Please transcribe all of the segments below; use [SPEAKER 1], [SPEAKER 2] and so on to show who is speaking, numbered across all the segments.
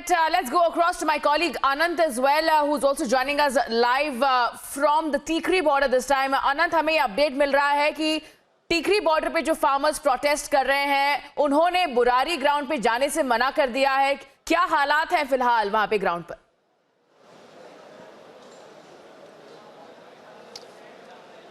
[SPEAKER 1] right, let's go across to my colleague Anant as well, who's also joining us live from the Tikri border this time. Anant, हमें ये update मिल रहा है कि Tikri border पे जो farmers protest कर रहे हैं, उन्होंने बुरारी ग्राउंड पे जाने से मना कर दिया है। क्या हालात हैं फिलहाल वहां पे ग्राउंड पर?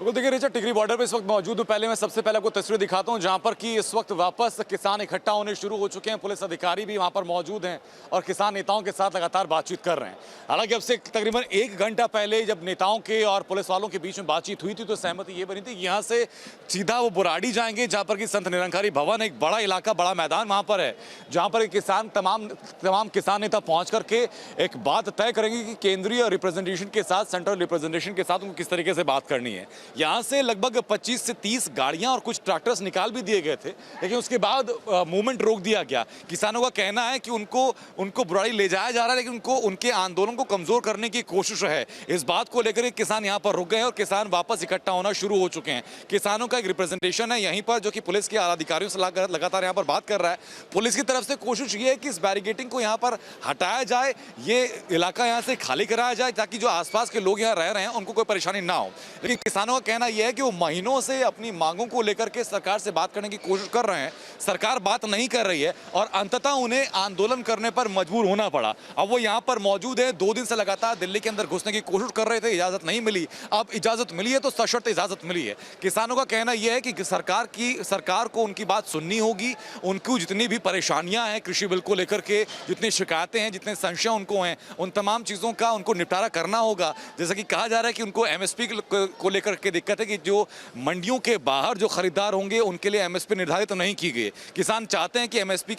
[SPEAKER 2] बिल्कुल, देखिए रिचा, टिकरी बॉर्डर पे इस वक्त मौजूद हूँ। पहले मैं सबसे पहले आपको तस्वीर दिखाता हूँ जहाँ पर कि इस वक्त वापस किसान इकट्ठा होने शुरू हो चुके हैं। पुलिस अधिकारी भी वहाँ पर मौजूद हैं और किसान नेताओं के साथ लगातार बातचीत कर रहे हैं। हालांकि अब से तकरीबन 1 घंटा पहले जब नेताओं के और पुलिस वालों के बीच में बातचीत हुई थी तो सहमति ये बनी थी कि यहाँ से सीधा वो बुराड़ी जाएंगे, जहाँ पर कि संत निरंकारी भवन, एक बड़ा इलाका, बड़ा मैदान वहाँ पर है, जहाँ पर किसान तमाम किसान नेता पहुँच करके एक बात तय करेंगे कि केंद्रीय रिप्रेजेंटेशन के साथ, सेंट्रल रिप्रेजेंटेशन के साथ उनको किस तरीके से बात करनी है। यहाँ से लगभग 25 से 30 गाड़ियां और कुछ ट्रैक्टर्स निकाल भी दिए गए थे, लेकिन उसके बाद मूवमेंट रोक दिया गया। किसानों का कहना है कि उनको बुराड़ी ले जाया जा रहा है, लेकिन उनको उनके आंदोलन को कमजोर करने की कोशिश है। इस बात को लेकर किसान यहाँ पर रुक गए और किसान वापस इकट्ठा होना शुरू हो चुके हैं। किसानों का एक रिप्रेजेंटेशन है यहीं पर, जो कि पुलिस के अधिकारियों से लगातार यहाँ पर बात कर रहा है। पुलिस की तरफ से कोशिश ये है कि इस बैरिकेडिंग को यहाँ पर हटाया जाए, ये इलाका यहाँ से खाली कराया जाए, ताकि जो आसपास के लोग यहाँ रह रहे हैं उनको कोई परेशानी ना हो। लेकिन किसानों का कहना यह है कि वो महीनों से अपनी मांगों को लेकर के सरकार से बात करने की कोशिश कर रहे हैं, सरकार बात नहीं कर रही है और अंततः उन्हें आंदोलन करने पर मजबूर होना पड़ा। अब वो यहाँ पर मौजूद है, 2 दिन से लगातार दिल्ली के अंदर घुसने की कोशिश कर रहे थे, इजाजत नहीं मिली। अब इजाजत मिली है तो सशर्त इजाजत मिली है। किसानों का कहना यह है कि सरकार को उनकी बात सुननी होगी, उनको जितनी भी परेशानियां हैं कृषि बिल को लेकर के, जितनी शिकायतें हैं, जितने संशय उनको हैं, उन तमाम चीजों का उनको निपटारा करना होगा। जैसा कि कहा जा रहा है कि उनको एमएसपी को लेकर के दिक्कत है कि जो मंडियों के बाहर जो खरीदार होंगे उनके लिए एमएसपी निर्धारित तो नहीं की गई। किसान चाहते हैं कि एमएसपी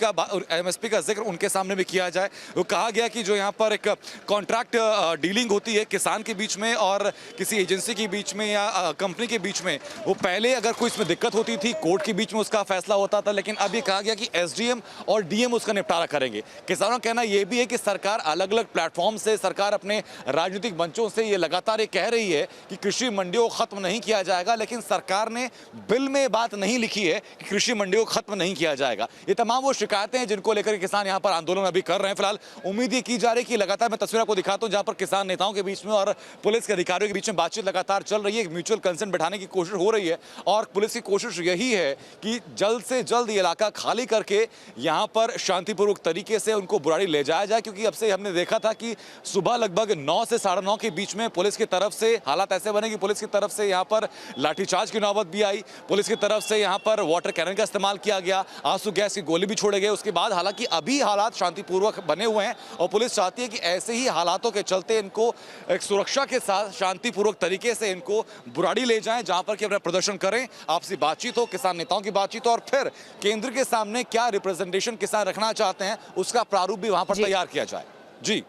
[SPEAKER 2] का जिक्र उनके सामने भी किया जाए। वो कहा गया कि जो यहाँ पर एक कॉन्ट्रैक्ट डीलिंग होती है किसान के बीच में और किसी एजेंसी के बीच में या कंपनी के बीच में, वो पहले अगर कोई इसमें दिक्कत होती थी कोर्ट के बीच में उसका फैसला होता था, लेकिन अब ये कहा गया कि एसडीएम और डीएम उसका निपटारा करेंगे। किसानों का कहना यह भी है कि सरकार अलग अलग प्लेटफॉर्म से, सरकार अपने राजनीतिक मंचों से ये लगातार ये कह रही है कि कृषि मंडियों को खत्म नहीं किया जाएगा, लेकिन सरकार ने बिल में बात नहीं लिखी है कि कृषि मंडियों को खत्म नहीं किया जाएगा। ये तमाम वो शिकायतें हैं जिनको लेकर किसान यहां पर आंदोलन अभी कर रहे हैं। फिलहाल उम्मीद ये की जा रही है कि लगातार, मैं तस्वीर को दिखाता हूं जहां पर किसान नेताओं के बीच में और पुलिस के अधिकारियों के बीच में बातचीत लगातार चल रही है, म्यूचुअल कंसेंट बैठाने की कोशिश हो रही है और पुलिस की कोशिश यही है कि जल्द से जल्द ये इलाका खाली करके यहां पर शांतिपूर्वक तरीके से उनको बुराड़ी ले जाया जाए। क्योंकि अब से हमने देखा था कि सुबह लगभग 9 से 9:30 के बीच में पुलिस की तरफ से हालात ऐसे बने कि पुलिस की तरफ से यहां पर लाठीचार्ज की नौबत भी आई, पुलिस की तरफ से यहां पर वाटर कैनन का इस्तेमाल किया गया, आंसू गैस की गोली भी छोड़े गए। उसके बाद हालांकि अभी हालात शांतिपूर्वक बने हुए हैं और पुलिस चाहती है कि ऐसे ही हालातों के चलते इनको एक सुरक्षा के साथ शांतिपूर्वक तरीके से इनको बुराड़ी ले जाएं, जहां पर कि अपना प्रदर्शन करें, आपसी बातचीत हो, किसान नेताओं की बातचीत हो और फिर केंद्र के सामने क्या रिप्रेजेंटेशन किसान रखना चाहते हैं उसका प्रारूप भी वहां पर तैयार किया जाए। जी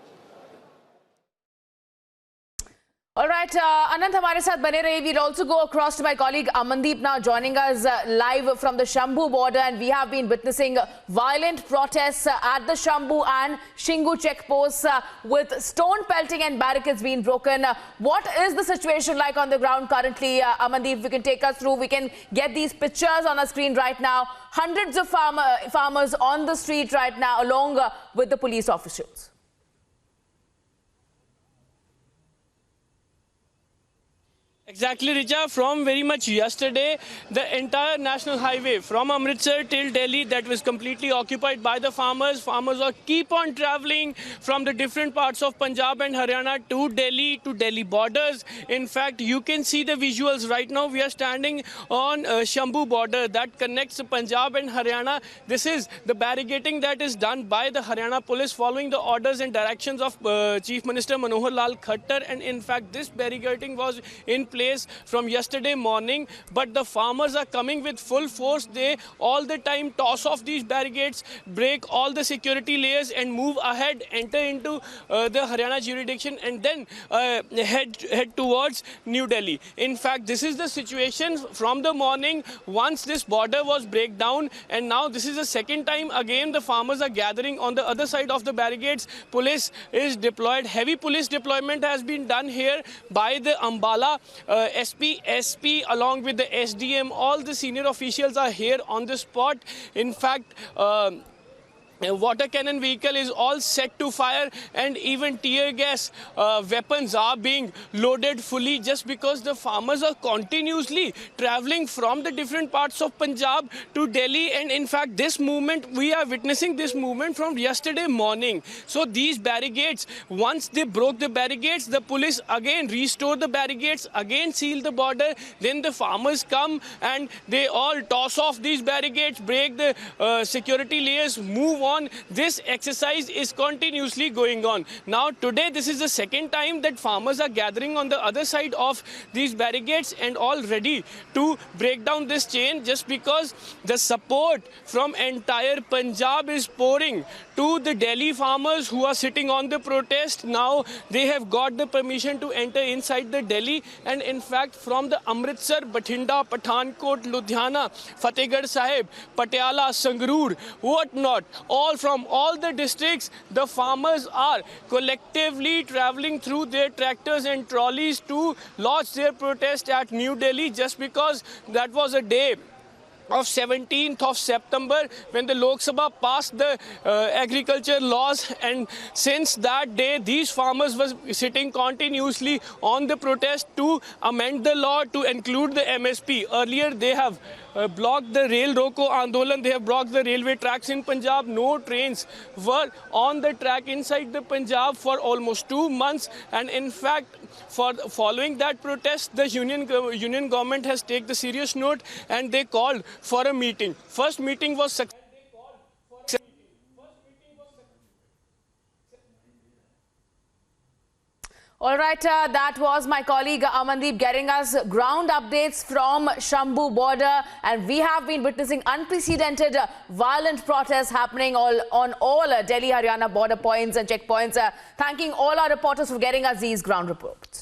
[SPEAKER 1] All right, Anant हमारे साथ बने रहे. We'll also go across to my colleague Amandeep now, joining us live from the Shambhu border, and we have been witnessing violent protests at the Shambhu and Shingu checkposts with stone pelting and barricades being broken. What is the situation like on the ground currently, Amandeep? If you can take us through, we can get these pictures on our screen right now. Hundreds of farmers on the street right now, along with the police officials.
[SPEAKER 3] Exactly, Richa. From very much yesterday, the entire national highway from Amritsar till Delhi, that was completely occupied by the farmers. Farmers keep on traveling from the different parts of Punjab and Haryana to Delhi borders. In fact, you can see the visuals right now. We are standing on Shambhu border that connects Punjab and Haryana. This is the barricading that is done by the Haryana police following the orders and directions of Chief Minister Manohar Lal Khattar. And in fact, this barricading was in place from yesterday morning, but the farmers are coming with full force. They all the time toss off these barricades, break all the security layers and move ahead, enter into the Haryana jurisdiction and then head towards New Delhi. In fact, this is the situation from the morning once this border was break down, and now this is the second time again the farmers are gathering on the other side of the barricades. Police is deployed. Heavy police deployment has been done here by the Ambala SP along with the SDM. All the senior officials are here on the spot. In fact, A water cannon vehicle is all set to fire, and even tear gas weapons are being loaded fully, just because the farmers are continuously traveling from the different parts of Punjab to Delhi. And in fact, this movement, we are witnessing this movement from yesterday morning. So these barricades, once they broke the barricades, the police again restored the barricades, again sealed the border. Then the farmers come and they all toss off these barricades, break the security layers, move on. This exercise is continuously going on. Now today, this is the second time that farmers are gathering on the other side of these barricades and all ready to break down this chain, just because the support from entire Punjab is pouring to the Delhi farmers who are sitting on the protest. Now they have got the permission to enter inside the Delhi, and in fact from the Amritsar, Bathinda, Pathankot, Ludhiana, Fatehgarh Sahib, Patiala, Sangrur, whatnot, all from all the districts, the farmers are collectively traveling through their tractors and trolleys to lodge their protest at New Delhi, just because that was a day of 17th of September when the Lok Sabha passed the agriculture laws, and since that day these farmers were sitting continuously on the protest to amend the law to include the MSP. Earlier they have blocked the Rail Roko Andolan, they have blocked the railway tracks in Punjab. No trains were on the track inside the Punjab for almost 2 months, and in fact following that protest, the union government has taken the serious note and they called for a meeting. First meeting was successful.
[SPEAKER 1] All right, that was my colleague Amandeep getting us ground updates from Shambhu border, and we have been witnessing unprecedented violent protests happening on all Delhi-Haryana border points and checkpoints. Thanking all our reporters for getting us these ground reports.